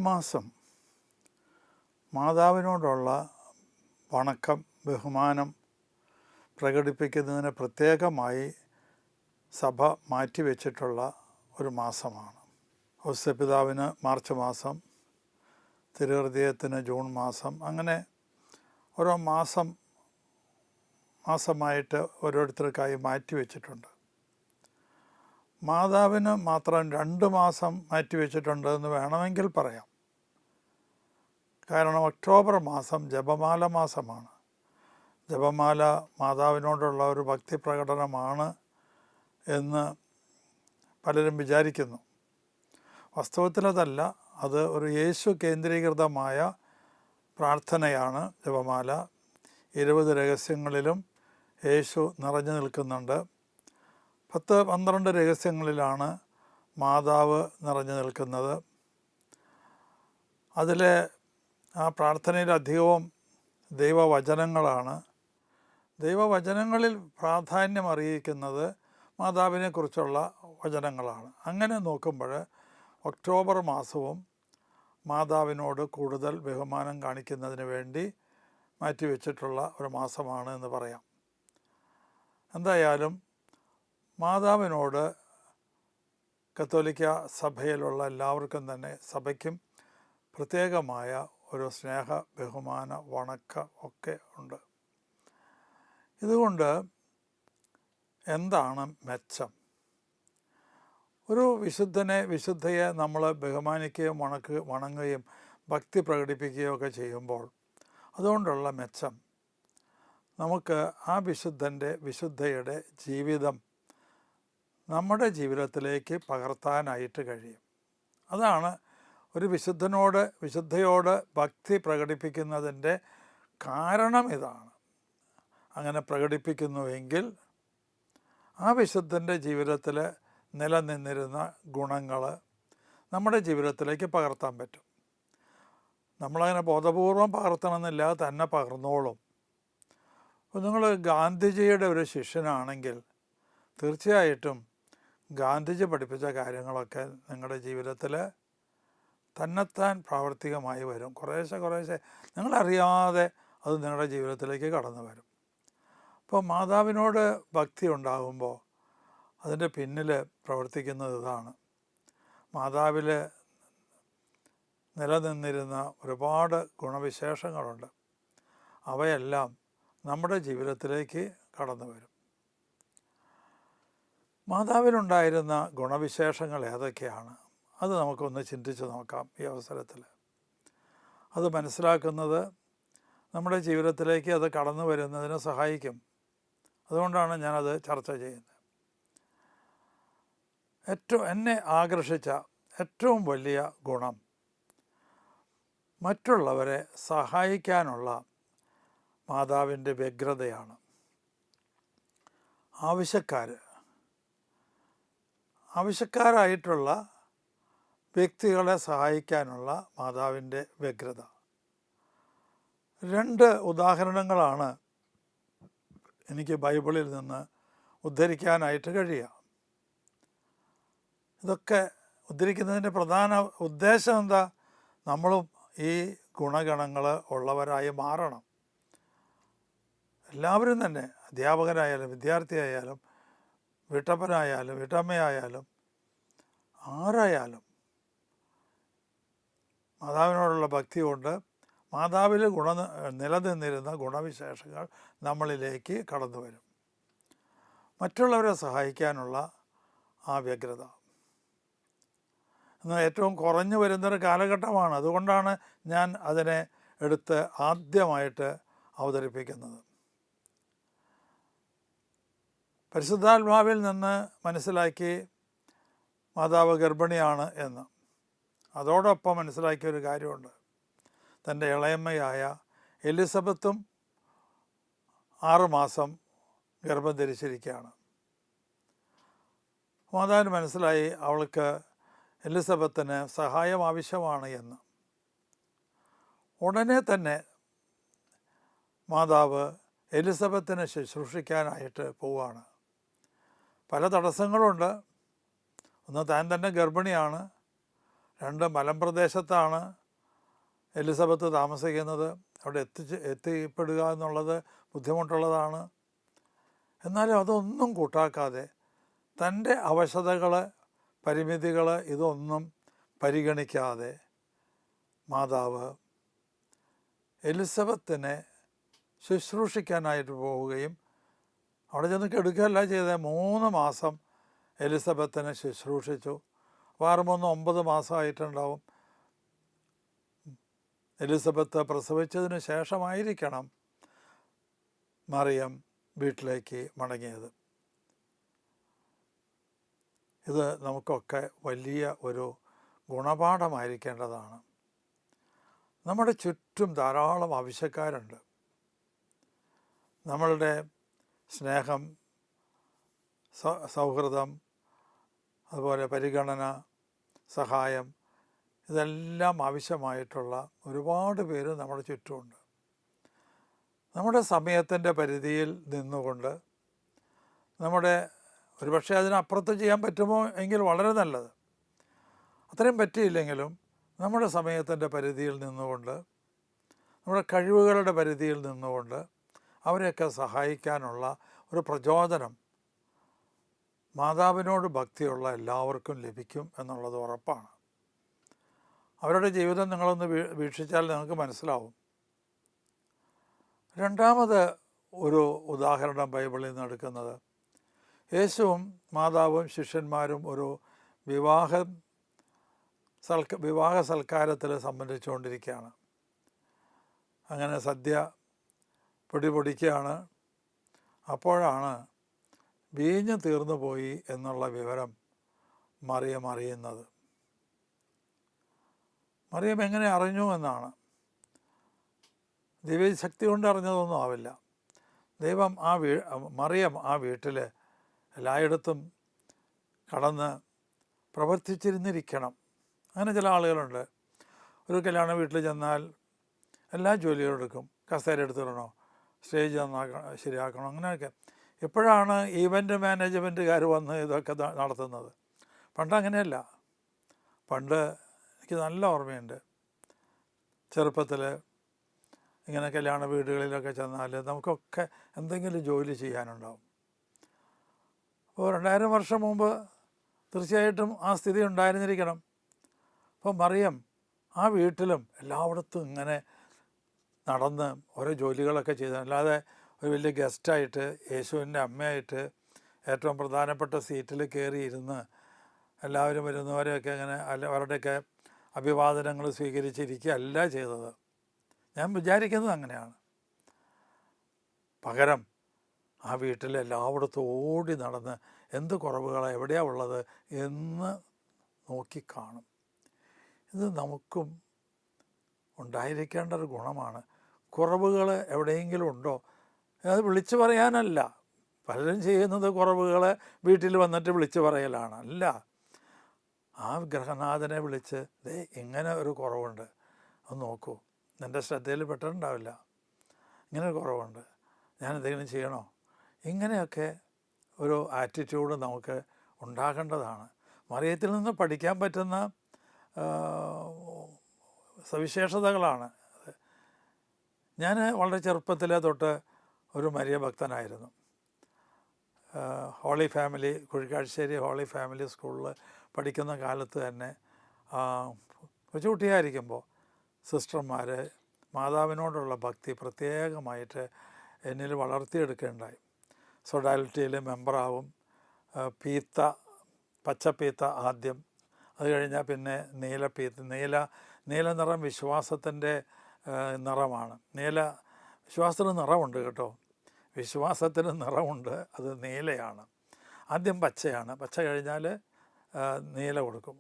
മാസം മാതാവിനോടുള്ള വണക്കം, ബഹുമാനം പ്രകടിപ്പിക്കുന്നതിന് പ്രത്യേകമായി സഭ മാറ്റിവെച്ചിട്ടുള്ള ഒരു മാസമാണ്. ഔസേപ്പിതാവിന് മാർച്ച് മാസം, തിരുഹൃദയത്തിന് ജൂൺ മാസം, അങ്ങനെ ഓരോ മാസമായിട്ട് ഓരോരുത്തർക്കായി മാറ്റിവെച്ചിട്ടുണ്ട്. മാതാവിന് മാത്രം 2 മാസം മാറ്റിവെച്ചിട്ടുണ്ട് എന്ന് വേണമെങ്കിൽ പറയാം. കാരണം ഒക്ടോബർ മാസം ജപമാല മാസമാണ്. ജപമാല മാതാവിനോടുള്ള ഒരു ഭക്തി പ്രകടനമാണ് എന്ന് പലരും വിചാരിക്കുന്നു. വാസ്തവത്തിലതല്ല. അത് ഒരു യേശു കേന്ദ്രീകൃതമായ പ്രാർത്ഥനയാണ് ജപമാല. 20 രഹസ്യങ്ങളിലും യേശു നിറഞ്ഞു നിൽക്കുന്നുണ്ട്. 10-12 രഹസ്യങ്ങളിലാണ് മാതാവ് നിറഞ്ഞു നിൽക്കുന്നത്. അതിലെ ആ പ്രാർത്ഥനയിലധികവും ദൈവവചനങ്ങളാണ്. ദൈവവചനങ്ങളിൽ പ്രാധാന്യം അറിയിക്കുന്നത് മാതാവിനെക്കുറിച്ചുള്ള വചനങ്ങളാണ്. അങ്ങനെ നോക്കുമ്പോൾ ഒക്ടോബർ മാസവും മാതാവിനോട് കൂടുതൽ ബഹുമാനം കാണിക്കുന്നതിന് വേണ്ടി മാറ്റിവെച്ചിട്ടുള്ള ഒരു മാസമാണ് എന്ന് പറയാം. എന്തായാലും മാതാവിനോട് കത്തോലിക്ക സഭയിലുള്ള എല്ലാവർക്കും തന്നെ, സഭയ്ക്കും പ്രത്യേകമായ ഒരു സ്നേഹ, ബഹുമാന, വണക്കം ഒക്കെ ഉണ്ട്. ഇതുകൊണ്ട് എന്താണ് മെച്ചം? ഒരു വിശുദ്ധയെ നമ്മൾ ബഹുമാനിക്കുകയും വണങ്ങുകയും ഭക്തി പ്രകടിപ്പിക്കുകയും ഒക്കെ ചെയ്യുമ്പോൾ അതുകൊണ്ടുള്ള മെച്ചം, നമുക്ക് ആ വിശുദ്ധയുടെ ജീവിതം നമ്മുടെ ജീവിതത്തിലേക്ക് പകർത്താനായിട്ട് കഴിയും. അതാണ് ഒരു വിശുദ്ധയോട് ഭക്തി പ്രകടിപ്പിക്കുന്നതിൻ്റെ കാരണം. ഇതാണ്. അങ്ങനെ പ്രകടിപ്പിക്കുന്നുവെങ്കിൽ ആ വിശുദ്ധൻ്റെ ജീവിതത്തിൽ നിലനിന്നിരുന്ന ഗുണങ്ങൾ നമ്മുടെ ജീവിതത്തിലേക്ക് പകർത്താൻ പറ്റും. നമ്മളങ്ങനെ ബോധപൂർവം പകർത്തണമെന്നില്ല, തന്നെ പകർന്നോളും. അപ്പോൾ നിങ്ങൾ ഗാന്ധിജിയുടെ ഒരു ശിഷ്യനാണെങ്കിൽ തീർച്ചയായിട്ടും ഗാന്ധിജി പഠിപ്പിച്ച കാര്യങ്ങളൊക്കെ നിങ്ങളുടെ ജീവിതത്തിൽ തന്നെത്താൻ പ്രാവർത്തികമായി വരും. കുറേശ്ശെ നിങ്ങളറിയാതെ അത് നിങ്ങളുടെ ജീവിതത്തിലേക്ക് കടന്നു വരും. അപ്പോൾ മാതാവിനോട് ഭക്തി ഉണ്ടാകുമ്പോൾ അതിൻ്റെ പിന്നിൽ പ്രവർത്തിക്കുന്നത് ഇതാണ്. മാതാവിൽ നിലനിന്നിരുന്ന ഒരുപാട് ഗുണവിശേഷങ്ങളുണ്ട്. അവയെല്ലാം നമ്മുടെ ജീവിതത്തിലേക്ക് കടന്നു വരും. മാതാവിലുണ്ടായിരുന്ന ഗുണവിശേഷങ്ങൾ ഏതൊക്കെയാണ്? അത് നമുക്കൊന്ന് ചിന്തിച്ച് നോക്കാം ഈ അവസരത്തിൽ. അത് മനസ്സിലാക്കുന്നത് നമ്മുടെ ജീവിതത്തിലേക്ക് അത് കടന്നു വരുന്നതിന് സഹായിക്കും. അതുകൊണ്ടാണ് ഞാനത് ചർച്ച ചെയ്യുന്നത്. എന്നെ ആകർഷിച്ച ഏറ്റവും വലിയ ഗുണം മറ്റുള്ളവരെ സഹായിക്കാനുള്ള മാതാവിൻ്റെ വ്യഗ്രതയാണ്. ആവശ്യക്കാരായിട്ടുള്ള വ്യക്തികളെ സഹായിക്കാനുള്ള മാതാവിൻ്റെ വ്യഗ്രത. 2 ഉദാഹരണങ്ങളാണ് എനിക്ക് ബൈബിളിൽ നിന്ന് ഉദ്ധരിക്കാനായിട്ട് കഴിയുക. ഇതൊക്കെ ഉദ്ധരിക്കുന്നതിൻ്റെ പ്രധാന ഉദ്ദേശം എന്താ? നമ്മളും ഈ ഗുണഗണങ്ങൾ ഉള്ളവരായി മാറണം. എല്ലാവരും തന്നെ, അധ്യാപകനായാലും വിദ്യാർത്ഥിയായാലും വീട്ടപ്പനായാലും വീട്ടമ്മയായാലും ആരായാലും മാതാവിനോടുള്ള ഭക്തി കൊണ്ട് മാതാവിൽ നിലനിന്നിരുന്ന ഗുണവിശേഷങ്ങൾ നമ്മളിലേക്ക് കടന്നു വരും. മറ്റുള്ളവരെ സഹായിക്കാനുള്ള ആ വ്യഗ്രത ഇന്ന് ഏറ്റവും കുറഞ്ഞു വരുന്നൊരു കാലഘട്ടമാണ്. അതുകൊണ്ടാണ് ഞാൻ അതിനെ എടുത്ത് ആദ്യമായിട്ട് അവതരിപ്പിക്കുന്നത്. പരിശുദ്ധാത്മാവിൽ നിന്ന് മനസ്സിലാക്കി മാതാവ് ഗർഭിണിയാണ് എന്ന്. അതോടൊപ്പം മനസ്സിലാക്കിയൊരു കാര്യമുണ്ട്. തൻ്റെ ഇളയമ്മയായ എലിസബത്തും 6 മാസം ഗർഭം ധരിച്ചിരിക്കുകയാണ്. മാതാവിന് മനസ്സിലായി അവൾക്ക് എലിസബത്തിന് സഹായം ആവശ്യമാണ് എന്ന്. ഉടനെ തന്നെ മാതാവ് എലിസബത്തിനെ ശുശ്രൂഷിക്കാനായിട്ട് പോവുകയാണ്. പല തടസ്സങ്ങളുണ്ട്. ഒന്ന്, താൻ തന്നെ ഗർഭിണിയാണ്. 2 മലമ്പ്രദേശത്താണ് എലിസബത്ത് താമസിക്കുന്നത്. അവിടെ എത്തിപ്പെടുക എന്നുള്ളത് ബുദ്ധിമുട്ടുള്ളതാണ്. എന്നാലും അതൊന്നും കൂട്ടാക്കാതെ തൻ്റെ അവശതകൾ, പരിമിതികൾ ഇതൊന്നും പരിഗണിക്കാതെ മാതാവ് എലിസബത്തിനെ ശുശ്രൂഷിക്കാനായിട്ട് പോവുകയും അവിടെ ചെന്ന് കെടുക്കുകയല്ല ചെയ്തത്. 3 മാസം എലിസബത്തിനെ ശുശ്രൂഷിച്ചു. 6 3 9 മാസമായിട്ടുണ്ടാവും. എലിസബത്ത് പ്രസവിച്ചതിന് ശേഷമായിരിക്കണം മറിയം വീട്ടിലേക്ക് മടങ്ങിയത്. ഇത് നമുക്കൊക്കെ വലിയ ഒരു ഗുണപാഠമായിരിക്കേണ്ടതാണ്. നമ്മുടെ ചുറ്റും ധാരാളം ആവശ്യക്കാരുണ്ട്. നമ്മളുടെ സ്നേഹം, സൗഹൃദം, അതുപോലെ പരിഗണന, സഹായം, ഇതെല്ലാം ആവശ്യമായിട്ടുള്ള ഒരുപാട് പേര് നമ്മുടെ ചുറ്റുമുണ്ട്. നമ്മുടെ സമയത്തിൻ്റെ പരിധിയിൽ നിന്നുകൊണ്ട് ഒരുപക്ഷെ അതിനപ്പുറത്ത് ചെയ്യാൻ പറ്റുമോ എങ്കിൽ വളരെ നല്ലത്. അത്രയും പറ്റിയില്ലെങ്കിലും നമ്മുടെ സമയത്തിൻ്റെ പരിധിയിൽ നിന്നുകൊണ്ട്, നമ്മുടെ കഴിവുകളുടെ പരിധിയിൽ നിന്നുകൊണ്ട് അവരെയൊക്കെ സഹായിക്കാനുള്ള ഒരു പ്രചോദനം മാതാവിനോട് ഭക്തിയുള്ള എല്ലാവർക്കും ലഭിക്കും എന്നുള്ളത് ഉറപ്പാണ്. അവരുടെ ജീവിതം നിങ്ങളൊന്ന് വീക്ഷിച്ചാൽ നിങ്ങൾക്ക് മനസ്സിലാവും. രണ്ടാമത് ഒരു ഉദാഹരണം ബൈബിളിൽ നിന്ന് എടുക്കുന്നത്, യേശുവും മാതാവും ശിഷ്യന്മാരും ഒരു വിവാഹ സൽക്കാരത്തിൽ സംബന്ധിച്ചുകൊണ്ടിരിക്കുകയാണ്. അങ്ങനെ സദ്യ പൊടിക്കുകയാണ്. അപ്പോഴാണ് വീഞ്ഞ് തീർന്നു പോയി എന്നുള്ള വിവരം മറിയം അറിയുന്നത്. മറിയം എങ്ങനെ അറിഞ്ഞു എന്നാണ്. ദൈവശക്തി കൊണ്ട് അറിഞ്ഞതൊന്നും ആവില്ല. ദൈവം മറിയം ആ വീട്ടിൽ എല്ലായിടത്തും കടന്ന് പ്രവർത്തിച്ചിരുന്നിരിക്കണം. അങ്ങനെ ചില ആളുകളുണ്ട്, ഒരു കല്യാണ വീട്ടിൽ ചെന്നാൽ എല്ലാ ജോലികളും എടുക്കും. കസേര എടുത്തിടണോ, സ്റ്റേജ് ശരിയാക്കണോ, അങ്ങനെയൊക്കെ. എപ്പോഴാണ് ഈവൻ്റ് മാനേജ്മെൻറ്റുകാർ വന്ന് ഇതൊക്കെ നടത്തുന്നത്? പണ്ട് അങ്ങനെയല്ല. പണ്ട് എനിക്ക് നല്ല ഓർമ്മയുണ്ട്, ചെറുപ്പത്തിൽ ഇങ്ങനെ കല്യാണ വീടുകളിലൊക്കെ ചെന്നാൽ നമുക്കൊക്കെ എന്തെങ്കിലും ജോലി ചെയ്യാനുണ്ടാവും. അപ്പോൾ 2000 വർഷം മുമ്പ് തീർച്ചയായിട്ടും ആ സ്ഥിതി ഉണ്ടായിരുന്നിരിക്കണം. അപ്പോൾ മറിയം ആ വീട്ടിലും എല്ലായിടത്തും ഇങ്ങനെ നടന്ന് ഓരോ ജോലികളൊക്കെ ചെയ്തു. അല്ലാതെ ഒരു വലിയ ഗസ്റ്റായിട്ട്, യേശുവിൻ്റെ അമ്മയായിട്ട് ഏറ്റവും പ്രധാനപ്പെട്ട സീറ്റിൽ കയറി ഇരുന്ന് എല്ലാവരും വരുന്നവരെയൊക്കെ അങ്ങനെ അവരുടെയൊക്കെ അഭിവാദനങ്ങൾ സ്വീകരിച്ചിരിക്കുകയല്ല ചെയ്തത്. ഞാൻ വിചാരിക്കുന്നത് അങ്ങനെയാണ്. പകരം ആ വീട്ടിൽ എല്ലായിടത്തും ഓടി നടന്ന് എന്ത് കുറവുകളാണ്, എവിടെയാണ് ഉള്ളത് എന്ന് നോക്കിക്കാണും. ഇത് നമുക്കും ഉണ്ടായിരിക്കേണ്ട ഒരു ഗുണമാണ്. കുറവുകൾ എവിടെയെങ്കിലും ഉണ്ടോ, അത് വിളിച്ചു പറയാനല്ല. പലരും ചെയ്യുന്നത് കുറവുകൾ വീട്ടിൽ വന്നിട്ട് വിളിച്ചു പറയലാണ്. അല്ല, ആ ഗൃഹനാഥനെ വിളിച്ച്, ഇങ്ങനെ ഒരു കുറവുണ്ട്, അത് നോക്കൂ, എൻ്റെ ശ്രദ്ധയിൽ പെട്ടിട്ടുണ്ടാവില്ല, ഇങ്ങനെ ഒരു കുറവുണ്ട്, ഞാൻ എന്തെങ്കിലും ചെയ്യണോ? ഇങ്ങനെയൊക്കെ ഒരു ആറ്റിറ്റ്യൂഡ് നമുക്ക് ഉണ്ടാകേണ്ടതാണ്. മറിയത്തിൽ നിന്ന് പഠിക്കാൻ പറ്റുന്ന സവിശേഷതകളാണ്. ഞാൻ വളരെ ചെറുപ്പത്തിലെ തൊട്ട് ഒരു മരിയ ഭക്തനായിരുന്നു. Holy family, Kuzhikkattussery holy family സ്കൂളിൽ പഠിക്കുന്ന കാലത്ത് തന്നെ കൊച്ചുകുട്ടിയായിരിക്കുമ്പോൾ സിസ്റ്റർമാർ മാതാവിനോടുള്ള ഭക്തി പ്രത്യേകമായിട്ട് എന്നിൽ വളർത്തിയെടുക്കുകയുണ്ടായി. സൊഡാലിറ്റിയിൽ മെമ്പറാവും. പച്ചപ്പീത്ത ആദ്യം, അത് കഴിഞ്ഞാൽ പിന്നെ നീല നിറം വിശ്വാസത്തിൻ്റെ നിറമാണ്. വിശ്വാസത്തിന് നിറമുണ്ട് കേട്ടോ, വിശ്വാസത്തിന് നിറമുണ്ട്, അത് നീലയാണ്. ആദ്യം പച്ചയാണ്, പച്ച കഴിഞ്ഞാൽ നീല കൊടുക്കും.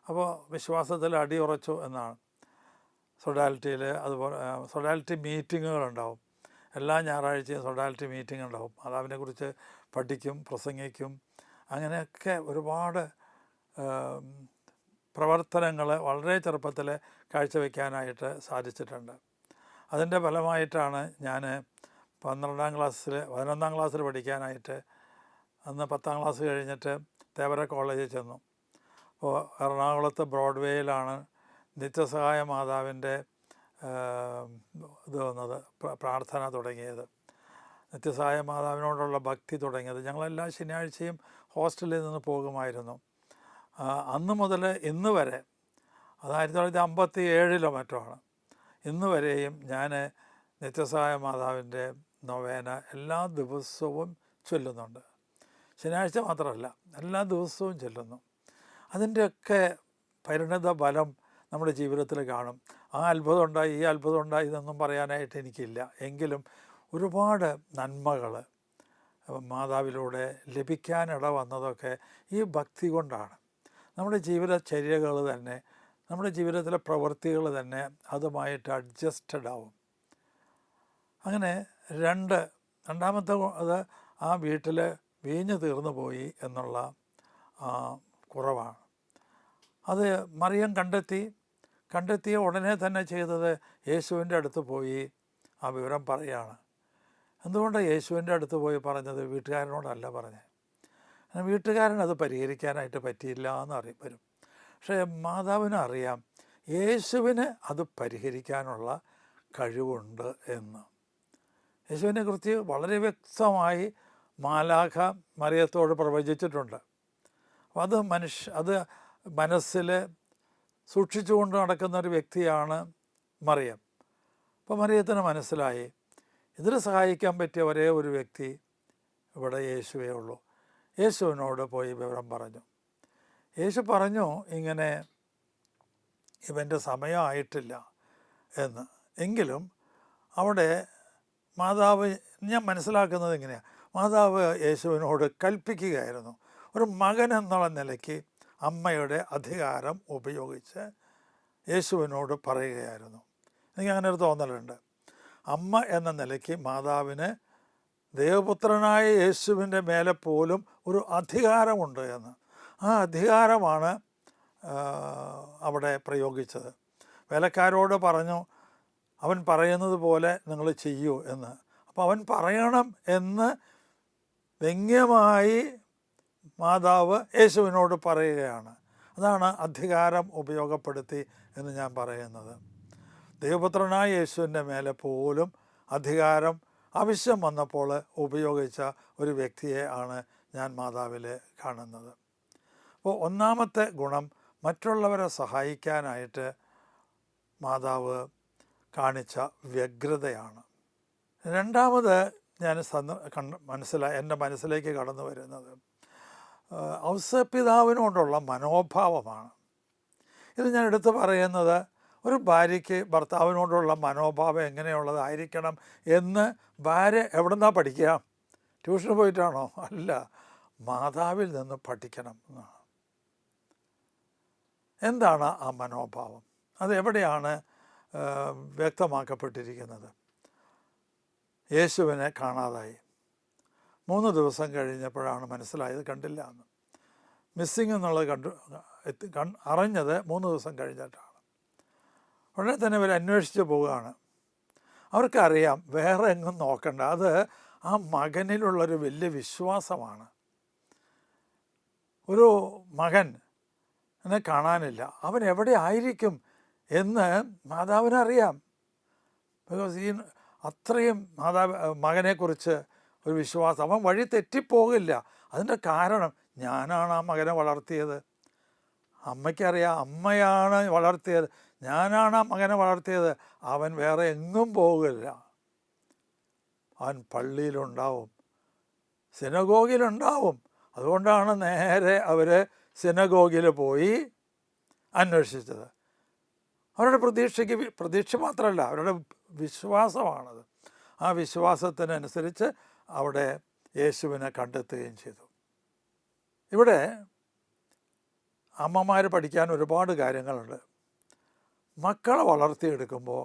അപ്പോൾ വിശ്വാസത്തിൽ അടിയുറച്ചു എന്നാണ്. സൊഡാലിറ്റിയിൽ അതുപോലെ സൊഡാലിറ്റി മീറ്റിങ്ങുകളുണ്ടാവും. എല്ലാ ഞായറാഴ്ചയും സൊഡാലിറ്റി മീറ്റിംഗ് ഉണ്ടാവും. മാതാവിനെക്കുറിച്ച് പഠിക്കും, പ്രസംഗിക്കും. അങ്ങനെയൊക്കെ ഒരുപാട് പ്രവർത്തനങ്ങൾ വളരെ ചെറുപ്പത്തിൽ കാഴ്ചവെക്കാനായിട്ട് സാധിച്ചിട്ടുണ്ട്. അതിൻ്റെ ഫലമായിട്ടാണ് ഞാൻ 11ാം ക്ലാസ്സിൽ പഠിക്കാനായിട്ട്, അന്ന് 10ാം ക്ലാസ് കഴിഞ്ഞിട്ട് തേവര കോളേജിൽ ചെന്നു. ഇപ്പോൾ എറണാകുളത്ത് ബ്രോഡ്വേയിലാണ് നിത്യസഹായ മാതാവിൻ്റെ ഇത് വന്നത്, പ്രാർത്ഥന തുടങ്ങിയത്, നിത്യസഹായ മാതാവിനോടുള്ള ഭക്തി തുടങ്ങിയത്. ഞങ്ങളെല്ലാ ശനിയാഴ്ചയും ഹോസ്റ്റലിൽ നിന്ന് പോകുമായിരുന്നു. അന്ന് മുതൽ ഇന്ന് വരെ, അത് 1957 മറ്റോ ആണ്, ഇന്ന് വരെയും ഞാൻ നിത്യസഹായ മാതാവിൻ്റെ നൊവേന എല്ലാ ദിവസവും ചൊല്ലുന്നുണ്ട്. ശനിയാഴ്ച മാത്രമല്ല, എല്ലാ ദിവസവും ചൊല്ലുന്നു. അതിൻ്റെയൊക്കെ പരിണിത ഫലം നമ്മുടെ ജീവിതത്തിൽ കാണും. ആ അത്ഭുതം ഉണ്ടായി, ഈ അത്ഭുതം ഉണ്ടായി എന്നൊന്നും പറയാനായിട്ട് എനിക്കില്ല. എങ്കിലും ഒരുപാട് നന്മകൾ മാതാവിലൂടെ ലഭിക്കാനിട വന്നതൊക്കെ ഈ ഭക്തി കൊണ്ടാണ്. നമ്മുടെ ജീവിതചര്യകൾ തന്നെ, നമ്മുടെ ജീവിതത്തിലെ പ്രവൃത്തികൾ തന്നെ അതുമായിട്ട് അഡ്ജസ്റ്റഡ് ആവും. അങ്ങനെ രണ്ടാമത്തെ അത് ആ വീട്ടിൽ വീഞ്ഞ് തീർന്നു പോയി എന്നുള്ള കുറവാണ്. അത് മറിയം കണ്ടെത്തിയ ഉടനെ തന്നെ ചെയ്തത് യേശുവിൻ്റെ അടുത്ത് പോയി ആ വിവരം പറയുകയാണ്. എന്തുകൊണ്ടാണ് യേശുവിൻ്റെ അടുത്ത് പോയി പറഞ്ഞത്? വീട്ടുകാരനോടല്ല പറഞ്ഞത്. വീട്ടുകാരൻ അത് പരിഹരിക്കാനായിട്ട് പറ്റിയില്ല എന്ന് വരും. പക്ഷേ മാതാവിന് അറിയാം യേശുവിന് അത് പരിഹരിക്കാനുള്ള കഴിവുണ്ട് എന്ന്. യേശുവിനെ കുറിച്ച് വളരെ വ്യക്തമായി മാലാഖ മറിയത്തോട് പ്രവചിച്ചിട്ടുണ്ട്. അപ്പോൾ അത് മനസ്സിൽ സൂക്ഷിച്ചുകൊണ്ട് നടക്കുന്ന ഒരു വ്യക്തിയാണ് മറിയം. അപ്പോൾ മറിയത്തിന് മനസ്സിലായി ഇതിൽ സഹായിക്കാൻ പറ്റിയ ഒരേ ഒരു വ്യക്തി ഇവിടെ യേശുവേ ഉള്ളൂ. യേശുവിനോട് പോയി വിവരം പറഞ്ഞു. യേശു പറഞ്ഞു ഇങ്ങനെ ഇവൻ്റെ സമയമായിട്ടില്ല എന്ന്. എങ്കിലും അവിടെ മാതാവ്, ഞാൻ മനസ്സിലാക്കുന്നത് ഇങ്ങനെയാണ്, മാതാവ് യേശുവിനോട് കൽപ്പിക്കുകയായിരുന്നു. ഒരു മകൻ എന്നുള്ള നിലയ്ക്ക് അമ്മയുടെ അധികാരം ഉപയോഗിച്ച് യേശുവിനോട് പറയുകയായിരുന്നു. എനിക്ക് അങ്ങനെ ഒരു തോന്നലുണ്ട്. അമ്മ എന്ന നിലയ്ക്ക് മാതാവിന് ദൈവപുത്രനായ യേശുവിൻ്റെ മേലെ പോലും ഒരു അധികാരമുണ്ട് എന്ന്. ആ അധികാരമാണ് അവിടെ പ്രയോഗിച്ചത്. വേലക്കാരോട് പറഞ്ഞു അവൻ പറയുന്നത് പോലെ നിങ്ങൾ ചെയ്യൂ എന്ന്. അപ്പോൾ അവൻ പറയണം എന്ന് വ്യംഗ്യമായി മാതാവ് യേശുവിനോട് പറയുകയാണ്. അതാണ് അധികാരം ഉപയോഗപ്പെടുത്തി എന്ന് ഞാൻ പറയുന്നത്. ദൈവപുത്രനായ യേശുവിൻ്റെ മേലെ പോലും അധികാരം ആവശ്യം വന്നപ്പോൾ ഉപയോഗിച്ച ഒരു വ്യക്തിയെ ആണ് ഞാൻ മാതാവിൽ കാണുന്നത്. അപ്പോൾ ഒന്നാമത്തെ ഗുണം മറ്റുള്ളവരെ സഹായിക്കാനായിട്ട് മാതാവ് കാണിച്ച വ്യഗ്രതയാണ്. രണ്ടാമത് ഞാൻ എൻ്റെ മനസ്സിലേക്ക് കടന്നു വരുന്നത് ഔസപിതാവിനോടുള്ള മനോഭാവമാണ്. ഇത് ഞാൻ എടുത്തു പറയുന്നത് ഒരു ഭാര്യയ്ക്ക് ഭർത്താവിനോടുള്ള മനോഭാവം എങ്ങനെയുള്ളതായിരിക്കണം എന്ന് ഭാര്യ എവിടുന്നാ പഠിക്കുക? ട്യൂഷന് പോയിട്ടാണോ? അല്ല, മാതാവിൽ നിന്ന് പഠിക്കണം എന്നാണ്. എന്താണ് ആ മനോഭാവം? അതെവിടെയാണ് വ്യക്തമാക്കപ്പെട്ടിരിക്കുന്നത്? യേശുവിനെ കാണാതായി. 3 ദിവസം കഴിഞ്ഞപ്പോഴാണ് മനസ്സിലായത് കണ്ടില്ല എന്ന്. മിസ്സിങ് എന്നുള്ളത് അറിഞ്ഞത് 3 ദിവസം കഴിഞ്ഞിട്ടാണ്. ഉടനെ തന്നെ ഇവർ അന്വേഷിച്ച് പോവുകയാണ്. അവർക്കറിയാം വേറെ എങ്ങും നോക്കണ്ട. അത് ആ മകനിലുള്ളൊരു വലിയ വിശ്വാസമാണ്. ഒരു മകൻ എന്നെ കാണാനില്ല, അവൻ എവിടെ ആയിരിക്കും എന്ന് മാതാവിനറിയാം. ബിക്കോസ് ഈ അത്രയും മകനെക്കുറിച്ച് ഒരു വിശ്വാസം. അവൻ വഴി തെറ്റിപ്പോകില്ല. അതിൻ്റെ കാരണം ഞാനാണ് ആ മകനെ വളർത്തിയത്. അമ്മയ്ക്കറിയാം അമ്മയാണ് വളർത്തിയത്, ഞാനാണ് ആ മകനെ വളർത്തിയത്. അവൻ വേറെ എങ്ങും പോകില്ല. അവൻ പള്ളിയിലുണ്ടാവും, സിനഗോഗിലുണ്ടാവും. അതുകൊണ്ടാണ് നേരെ അവർ സിനഗോഗിൽ പോയി അന്വേഷിച്ചത്. അവരുടെ പ്രതീക്ഷ മാത്രമല്ല, അവരുടെ വിശ്വാസമാണത്. ആ വിശ്വാസത്തിനനുസരിച്ച് അവിടെ യേശുവിനെ കണ്ടെത്തുകയും ചെയ്തു. ഇവിടെ അമ്മമാർ പഠിക്കാൻ ഒരുപാട് കാര്യങ്ങളുണ്ട്. മക്കളെ വളർത്തിയെടുക്കുമ്പോൾ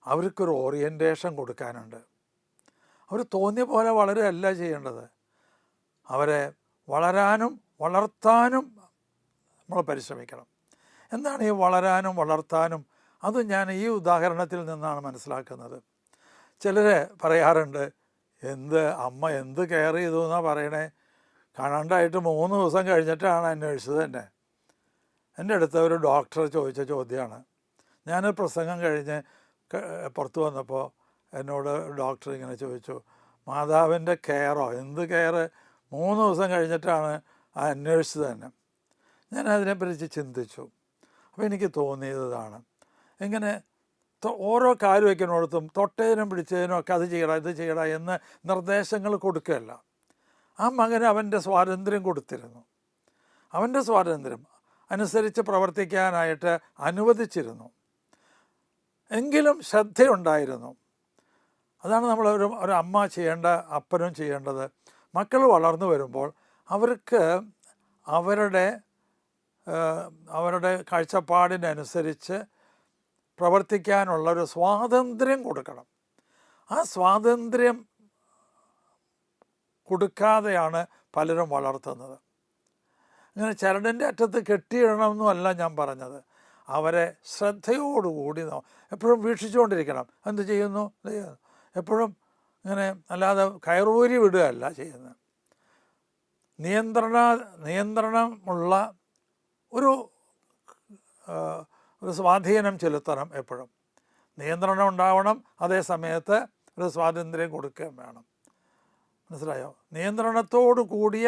അവർക്കൊരു ഓറിയൻറ്റേഷൻ കൊടുക്കാനുണ്ട്. അവർ തോന്നിയ പോലെ വളരുകയല്ല ചെയ്യേണ്ടത്. അവരെ വളരാനും വളർത്താനും നമ്മൾ പരിശ്രമിക്കണം. എന്താണ് ഈ വളരാനും വളർത്താനും? അത് ഞാൻ ഈ ഉദാഹരണത്തിൽ നിന്നാണ് മനസ്സിലാക്കുന്നത്. ചിലർ പറയാറുണ്ട്, അമ്മ എന്ത് കെയർ ചെയ്തു എന്നാണ് പറയണേ, കാണാണ്ടായിട്ട് 3 ദിവസം കഴിഞ്ഞിട്ടാണ് അന്വേഷിച്ചത് തന്നെ. എൻ്റെ അടുത്ത് ഒരു ഡോക്ടർ ചോദിച്ച ചോദ്യമാണ്. ഞാനൊരു പ്രസംഗം കഴിഞ്ഞ് പുറത്ത് വന്നപ്പോൾ എന്നോട് ഡോക്ടർ ഇങ്ങനെ ചോദിച്ചു, മാതാവിൻ്റെ കെയറോ? എന്ത് കെയർ? 3 ദിവസം കഴിഞ്ഞിട്ടാണ് അന്വേഷിച്ചത് തന്നെ. ഞാൻ അതിനെപ്പറ്റി ചിന്തിച്ചു. അപ്പോൾ എനിക്ക് തോന്നിയതാണ്, ഇങ്ങനെ ഓരോ കാല് വയ്ക്കുന്നിടത്തും തൊട്ടതിനും പിടിച്ചതിനും ഒക്കെ അത് ചെയ്യടാ ഇത് ചെയ്യടാ എന്ന് നിർദ്ദേശങ്ങൾ കൊടുക്കുകയല്ല. ആ മകന് അവൻ്റെ സ്വാതന്ത്ര്യം കൊടുത്തിരുന്നു. അവൻ്റെ സ്വാതന്ത്ര്യം അനുസരിച്ച് പ്രവർത്തിക്കാനായിട്ട് അനുവദിച്ചിരുന്നു. എങ്കിലും ശ്രദ്ധയുണ്ടായിരുന്നു. അതാണ് നമ്മൾ ഒരു അമ്മ ചെയ്യേണ്ട, അപ്പനും ചെയ്യേണ്ടത്. മക്കൾ വളർന്നു വരുമ്പോൾ അവർക്ക് അവരുടെ കാഴ്ചപ്പാടിനനുസരിച്ച് പ്രവർത്തിക്കാനുള്ളൊരു സ്വാതന്ത്ര്യം കൊടുക്കണം. ആ സ്വാതന്ത്ര്യം കൊടുക്കാതെയാണ് പലരും വളർത്തുന്നത്. ഇങ്ങനെ ചരടിൻ്റെ അറ്റത്ത് കെട്ടിയിടണമെന്നുമല്ല ഞാൻ പറഞ്ഞത്. അവരെ ശ്രദ്ധയോടുകൂടി എപ്പോഴും വീക്ഷിച്ചുകൊണ്ടിരിക്കണം. എന്ത് ചെയ്യുന്നു എപ്പോഴും ഇങ്ങനെ, അല്ലാതെ കയറൂരി വിടുകയല്ല ചെയ്യുന്നത്. നിയന്ത്രണമുള്ള ഒരു സ്വാധീനം ചെലുത്തണം. എപ്പോഴും നിയന്ത്രണം ഉണ്ടാവണം, അതേ സമയത്ത് ഒരു സ്വാതന്ത്ര്യം കൊടുക്കുകയും വേണം. മനസ്സിലായോ? നിയന്ത്രണത്തോടു കൂടിയ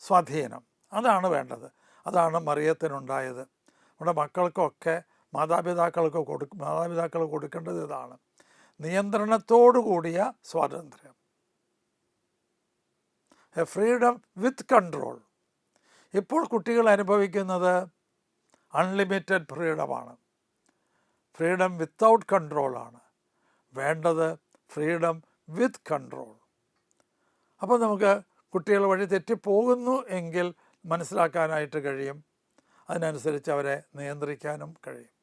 സ്വാധീനം, അതാണ് വേണ്ടത്. അതാണ് മറിയത്തിനുണ്ടായത്. നമ്മുടെ മക്കൾക്കൊക്കെ മാതാപിതാക്കൾ കൊടുക്കേണ്ടത് ഇതാണ്, നിയന്ത്രണത്തോടു കൂടിയ സ്വാതന്ത്ര്യം. A freedom with control. ഇപ്പോൾ കുട്ടികൾ അനുഭവിക്കുന്നത് അൺലിമിറ്റഡ് ഫ്രീഡമാണ്. ഫ്രീഡം വിത്തൗട്ട് കൺട്രോളാണ് വേണ്ടത്. ഫ്രീഡം വിത്ത് കൺട്രോൾ. അപ്പോൾ നമുക്ക് കുട്ടികൾ വഴി തെറ്റിപ്പോകുന്നു എങ്കിൽ മനസ്സിലാക്കാനായിട്ട് കഴിയും. അതിനനുസരിച്ച് അവരെ നിയന്ത്രിക്കാനും കഴിയും.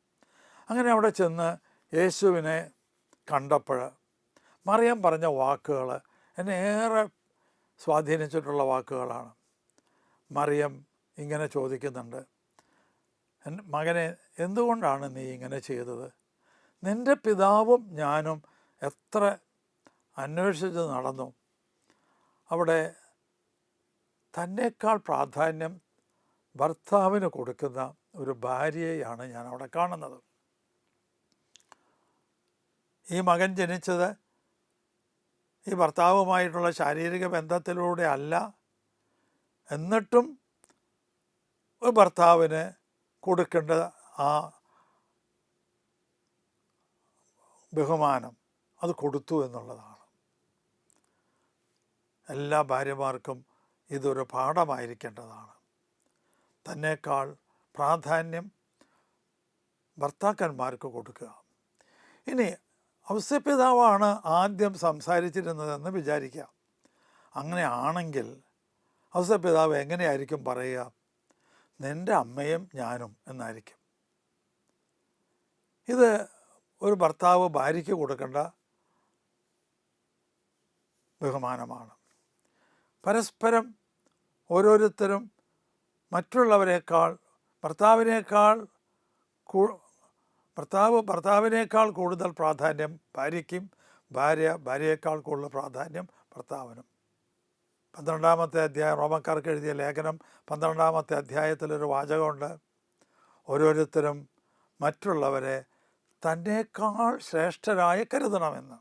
അങ്ങനെ അവിടെ ചെന്ന് യേശുവിനെ കണ്ടപ്പോൾ മറിയം പറഞ്ഞ വാക്കുകൾ എന്നെ ഏറെ സ്വാധീനിച്ചിട്ടുള്ള വാക്കുകളാണ്. മറിയം ഇങ്ങനെ ചോദിക്കുന്നുണ്ട്, മകനെ, എന്തുകൊണ്ടാണ് നീ ഇങ്ങനെ ചെയ്തത്? നിൻ്റെ പിതാവും ഞാനും എത്ര അന്വേഷിച്ച് നടന്നു. അവിടെ തന്നേക്കാൾ പ്രാധാന്യം ഭർത്താവിന് കൊടുക്കുന്ന ഒരു ഭാര്യയെയാണ് ഞാൻ അവിടെ കാണുന്നത്. ഈ മകൻ ജനിച്ചത് ഈ ഭർത്താവുമായിട്ടുള്ള ശാരീരിക ബന്ധത്തിലൂടെ അല്ല. എന്നിട്ടും ഒരു ഭർത്താവിന് കൊടുക്കേണ്ട ആ ബഹുമാനം അത് കൊടുത്തു എന്നുള്ളതാണ്. എല്ലാ ഭാര്യമാർക്കും ഇതൊരു പാഠമായിരിക്കേണ്ടതാണ്. തന്നേക്കാൾ പ്രാധാന്യം ഭർത്താക്കന്മാർക്ക് കൊടുക്കുക. ഇനി ഔസേപ്പിതാവാണ് ആദ്യം സംസാരിച്ചിരുന്നതെന്ന് വിചാരിക്കുക. അങ്ങനെ ആണെങ്കിൽ ഔസേപ്പിതാവ് എങ്ങനെയായിരിക്കും പറയുക? നിൻ്റെ അമ്മയും ഞാനും എന്നായിരിക്കും. ഇത് ഒരു ഭർത്താവ് ഭാര്യയ്ക്ക് കൊടുക്കേണ്ട ബഹുമാനമാണ്. പരസ്പരം ഓരോരുത്തരും മറ്റുള്ളവരെക്കാൾ ഭർത്താവിനേക്കാൾ കൂടുതൽ പ്രാധാന്യം ഭാര്യയ്ക്കും, ഭാര്യയേക്കാൾ കൂടുതൽ പ്രാധാന്യം ഭർത്താവിനും. 12-ാമത്തെ അധ്യായം, റോമക്കാർക്ക് എഴുതിയ ലേഖനം 12-ാമത്തെ അധ്യായത്തിലൊരു വാചകമുണ്ട്, ഓരോരുത്തരും മറ്റുള്ളവരെ തന്നേക്കാൾ ശ്രേഷ്ഠരായി കരുതണമെന്ന്.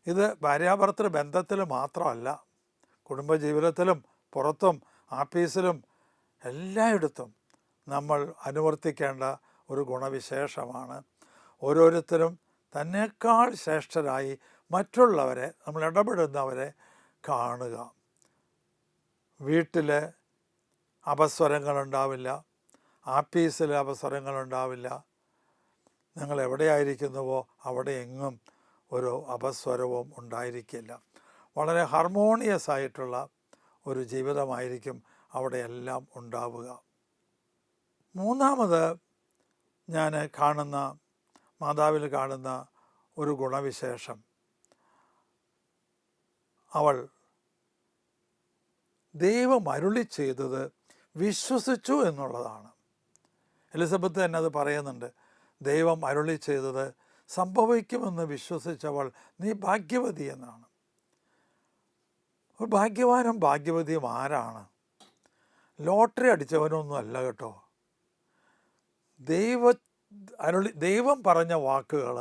ഇത് ഭാര്യാഭർത്തൃ ബന്ധത്തിൽ മാത്രമല്ല, കുടുംബജീവിതത്തിലും പുറത്തും ആഫീസിലും എല്ലായിടത്തും നമ്മൾ അനുവർത്തിക്കേണ്ട ഒരു ഗുണവിശേഷമാണ്. ഓരോരുത്തരും തന്നേക്കാൾ ശ്രേഷ്ഠരായി മറ്റുള്ളവരെ, നമ്മൾ ഇടപെടുന്നവരെ കാണുക. വീട്ടിൽ അപസ്വരങ്ങളുണ്ടാവില്ല, ആഫീസിൽ അപസ്വരങ്ങളുണ്ടാവില്ല. നിങ്ങൾ എവിടെയായിരിക്കുന്നുവോ അവിടെ എങ്ങും ഒരു അപസ്വരവും ഉണ്ടായിരിക്കില്ല. വളരെ ഹാർമോണിയസ് ആയിട്ടുള്ള ഒരു ജീവിതമായിരിക്കും അവിടെയെല്ലാം ഉണ്ടാവുക. മൂന്നാമത് ഞാൻ കാണുന്ന, മാതാവിൽ കാണുന്ന ഒരു ഗുണവിശേഷം, അവൾ ദൈവം അരുളി ചെയ്തത് വിശ്വസിച്ചു എന്നുള്ളതാണ്. എലിസബത്ത് തന്നെ അത് പറയുന്നുണ്ട്. ദൈവം അരുളി ചെയ്തത് സംഭവിക്കുമെന്ന് വിശ്വസിച്ചവൾ നീ ഭാഗ്യവതി എന്നാണ്. ഒരു ഭാഗ്യവാനും ഭാഗ്യവതിയും ആരാണ്? ലോട്ടറി അടിച്ചവനൊന്നും അല്ല കേട്ടോ. ദൈവം പറഞ്ഞ വാക്കുകൾ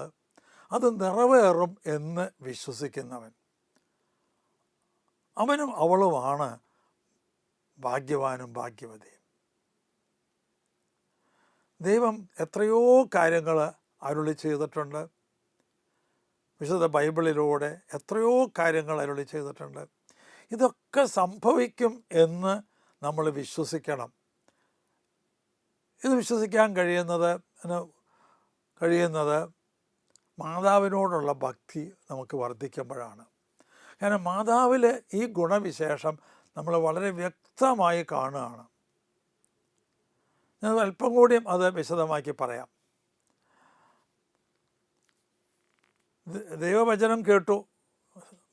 അത് നിറവേറും എന്ന് വിശ്വസിക്കുന്നവൻ, അവനും അവളുമാണ് ഭാഗ്യവാനും ഭാഗ്യവതിയും. ദൈവം എത്രയോ കാര്യങ്ങൾ അരുളി ചെയ്തിട്ടുണ്ട്. വിശുദ്ധ ബൈബിളിലൂടെ എത്രയോ കാര്യങ്ങൾ അരുളി ചെയ്തിട്ടുണ്ട്. ഇതൊക്കെ സംഭവിക്കും എന്ന് നമ്മൾ വിശ്വസിക്കണം. ഇത് വിശ്വസിക്കാൻ കഴിയുന്നത് മാതാവിനോടുള്ള ഭക്തി നമുക്ക് വർദ്ധിക്കുമ്പോഴാണ്. കാരണം മാതാവിൽ ഈ ഗുണവിശേഷം നമ്മൾ വളരെ വ്യക്തമായി കാണുകയാണ്. ഞാൻ അല്പം കൂടിയും അത് വിശദമാക്കി പറയാം. ദൈവവചനം കേട്ടു,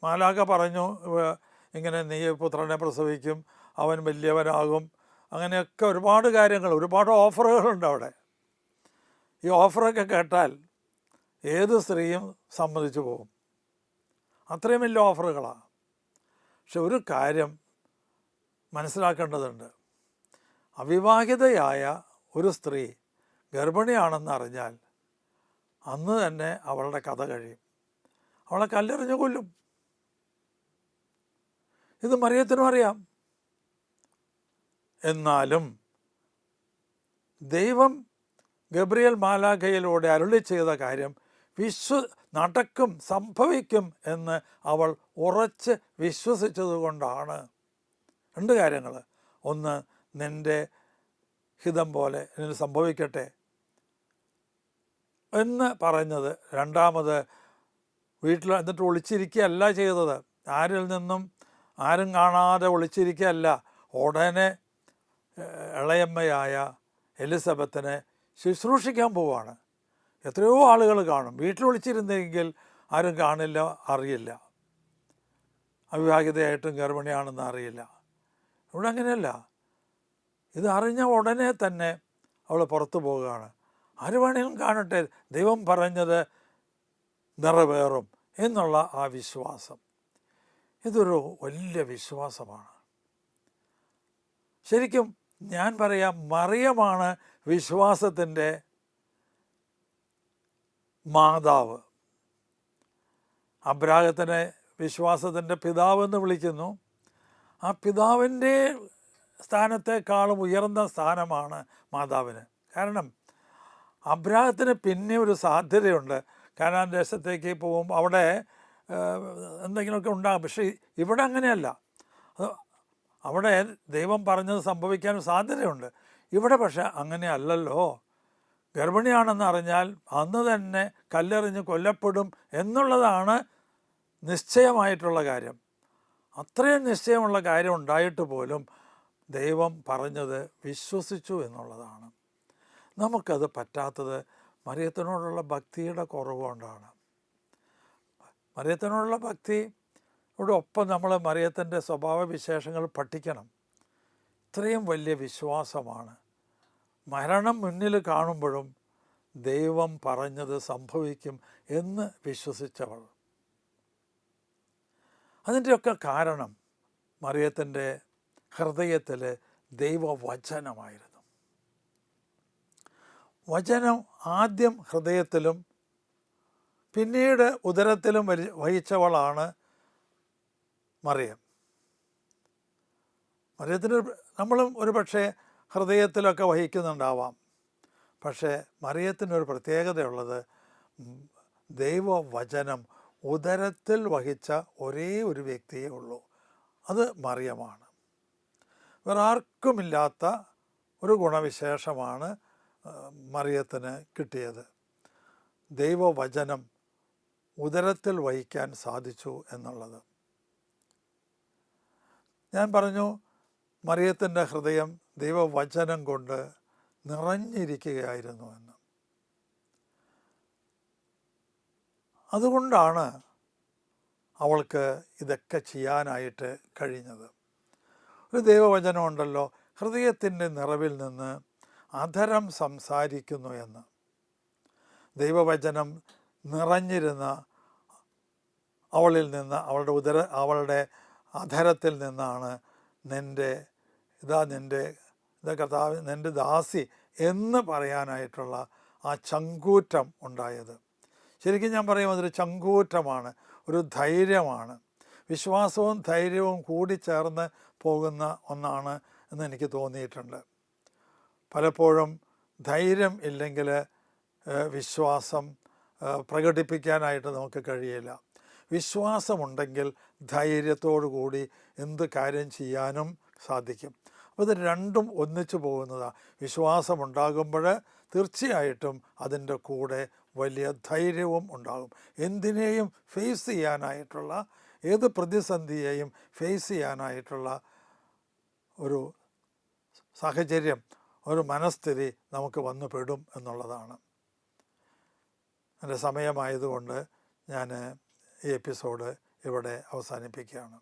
മാലാഖ പറഞ്ഞു ഇങ്ങനെ നീ പുത്രനെ പ്രസവിക്കും, അവൻ വലിയവനാകും, അങ്ങനെയൊക്കെ ഒരുപാട് കാര്യങ്ങൾ, ഒരുപാട് ഓഫറുകളുണ്ട് അവിടെ. ഈ ഓഫറൊക്കെ കേട്ടാൽ ഏത് സ്ത്രീയും സമ്മതിച്ചു പോകും. അത്രയും വലിയ ഓഫറുകളാണ്. പക്ഷെ ഒരു കാര്യം മനസ്സിലാക്കേണ്ടതുണ്ട്. അവിവാഹിതയായ ഒരു സ്ത്രീ ഗർഭിണിയാണെന്നറിഞ്ഞാൽ അന്ന് തന്നെ അവളുടെ കഥ കഴിയും. അവളെ കല്ലെറിഞ്ഞ് കൊല്ലും. ഇത് മറിയത്തിനും അറിയാം. എന്നാലും ദൈവം ഗബ്രിയേൽ മാലാഖയിലൂടെ അരുളി ചെയ്ത കാര്യം നടക്കും, സംഭവിക്കും എന്ന് അവൾ ഉറച്ച് വിശ്വസിച്ചതുകൊണ്ടാണ്. 2 കാര്യങ്ങൾ. ഒന്ന്, നിൻ്റെ ഹിതം പോലെ ഇതിന് സംഭവിക്കട്ടെ എന്ന് പറഞ്ഞത്. രണ്ടാമത്, വീട്ടിൽ എന്നിട്ട് ഒളിച്ചിരിക്കുകയല്ല ചെയ്തത്, ആരും കാണാതെ ഒളിച്ചിരിക്കുകയല്ല. ഉടനെ ഇളയമ്മയായ എലിസബത്തിനെ ശുശ്രൂഷിക്കാൻ പോവാണ്. എത്രയോ ആളുകൾ കാണും. വീട്ടിൽ ഒളിച്ചിരുന്നെങ്കിൽ ആരും കാണില്ല, അറിയില്ല. അവിവാഹിതയായിട്ടും ഗർഭിണിയാണെന്ന് അറിയില്ല. ഇവിടെ അങ്ങനെയല്ല. ഇത് അറിഞ്ഞ ഉടനെ തന്നെ അവൾ പുറത്തു പോവുകയാണ്. ആര് വേണമെങ്കിലും കാണട്ടെ, ദൈവം പറഞ്ഞത് നിറവേറും എന്നുള്ള ആ വിശ്വാസം, ഇതൊരു വലിയ വിശ്വാസമാണ്. ശരിക്കും ഞാൻ പറയാം, മറിയമാണ് വിശ്വാസത്തിൻ്റെ മാതാവ്. അബ്രാഹത്തിനെ വിശ്വാസത്തിൻ്റെ പിതാവെന്ന് വിളിക്കുന്നു. ആ പിതാവിൻ്റെ സ്ഥാനത്തെക്കാളും ഉയർന്ന സ്ഥാനമാണ് മാതാവിന്. കാരണം അബ്രാഹത്തിന് പിന്നെ ഒരു സാധ്യതയുണ്ട്. കാനാൻ ദേശത്തേക്ക് പോകുമ്പോൾ അവിടെ എന്തെങ്കിലുമൊക്കെ ഉണ്ടാകും. പക്ഷേ ഇവിടെ അങ്ങനെയല്ല. അവിടെ ദൈവം പറഞ്ഞത് സംഭവിക്കാൻ സാധ്യതയുണ്ട്. ഇവിടെ പക്ഷെ അങ്ങനെയല്ലല്ലോ. ഗർഭിണിയാണെന്ന് അറിഞ്ഞാൽ അന്ന് തന്നെ കല്ലെറിഞ്ഞ് കൊല്ലപ്പെടും എന്നുള്ളതാണ് നിശ്ചയമായിട്ടുള്ള കാര്യം. അത്രയും നിശ്ചയമുള്ള കാര്യം ഉണ്ടായിട്ട് പോലും ദൈവം പറഞ്ഞത് വിശ്വസിച്ചു എന്നുള്ളതാണ്. നമുക്കത് പറ്റാത്തത് മറിയത്തിനോടുള്ള ഭക്തിയുടെ കുറവ് കൊണ്ടാണ്. മറിയത്തിനോടുള്ള ഭക്തിയോട് ഒപ്പം നമ്മൾ മറിയത്തിൻ്റെ സ്വഭാവ വിശേഷങ്ങൾ പഠിക്കണം. ഇത്രയും വലിയ വിശ്വാസമാണ്. മരണം മുന്നിൽ കാണുമ്പോഴും ദൈവം പറഞ്ഞത് സംഭവിക്കും എന്ന് വിശ്വസിച്ചവൾ. അതിൻ്റെയൊക്കെ കാരണം മറിയത്തിൻ്റെ ഹൃദയത്തിൽ ദൈവവചനമായിരുന്നു. വചനം ആദ്യം ഹൃദയത്തിലും പിന്നീട് ഉദരത്തിലും വഹിച്ചവളാണ് മറിയം. മറിയത്തിന് നമ്മളും ഒരു പക്ഷേ ഹൃദയത്തിലൊക്കെ വഹിക്കുന്നുണ്ടാവാം. പക്ഷേ മറിയത്തിനൊരു പ്രത്യേകതയുള്ളത്, ദൈവവചനം ഉദരത്തിൽ വഹിച്ച ഒരേ ഒരു വ്യക്തിയേ ഉള്ളൂ. അത് മറിയമാണ്. വേറെ ആർക്കുമില്ലാത്ത ഒരു ഗുണവിശേഷമാണ് മറിയത്തിന് കിട്ടിയത്. ദൈവവചനം ഉദരത്തിൽ വഹിക്കാൻ സാധിച്ചു എന്നുള്ളത്. ഞാൻ പറഞ്ഞു, മറിയത്തിൻ്റെ ഹൃദയം ദൈവവചനം കൊണ്ട് നിറഞ്ഞിരിക്കുകയായിരുന്നു എന്ന്. അതുകൊണ്ടാണ് അവൾക്ക് ഇതൊക്കെ ചെയ്യാനായിട്ട് കഴിഞ്ഞത്. ഒരു ദൈവവചനമുണ്ടല്ലോ, ഹൃദയത്തിൻ്റെ നിറവിൽ നിന്ന് അധരം സംസാരിക്കുന്നു എന്ന്. ദൈവവചനം നിറഞ്ഞിരുന്ന അവളിൽ നിന്ന്, അവളുടെ അധരത്തിൽ നിന്നാണ് നിൻ്റെ കർത്താവ്, നിൻ്റെ ദാസി എന്ന് പറയാനായിട്ടുള്ള ആ ചങ്കൂറ്റം ഉണ്ടായത്. ശരിക്കും ഞാൻ പറയും അതൊരു ചങ്കൂറ്റമാണ്, ഒരു ധൈര്യമാണ്. വിശ്വാസവും ധൈര്യവും കൂടി ചേർന്ന് പോകുന്ന ഒന്നാണ് എന്ന് എനിക്ക് തോന്നിയിട്ടുണ്ട്. പലപ്പോഴും ധൈര്യം ഇല്ലെങ്കിൽ വിശ്വാസം പ്രകടിപ്പിക്കാനായിട്ട് നമുക്ക് കഴിയില്ല. വിശ്വാസമുണ്ടെങ്കിൽ ധൈര്യത്തോടു കൂടി എന്ത് കാര്യം ചെയ്യാനും സാധിക്കും. അപ്പോൾ ഇത് രണ്ടും ഒന്നിച്ചു പോകുന്നതാണ്. വിശ്വാസമുണ്ടാകുമ്പോൾ തീർച്ചയായിട്ടും അതിൻ്റെ കൂടെ വലിയ ധൈര്യവും ഉണ്ടാകും. എന്തിനേയും ഫേസ് ചെയ്യാനായിട്ടുള്ള, ഏത് പ്രതിസന്ധിയെയും ഫേസ് ചെയ്യാനായിട്ടുള്ള ഒരു സാഹചര്യം, ഒരു മനസ്ഥിതി നമുക്ക് വന്നു പെടും എന്നുള്ളതാണ്. എൻ്റെ സമയമായതുകൊണ്ട് ഞാൻ ഈ എപ്പിസോഡ് ഇവിടെ അവസാനിപ്പിക്കുകയാണ്.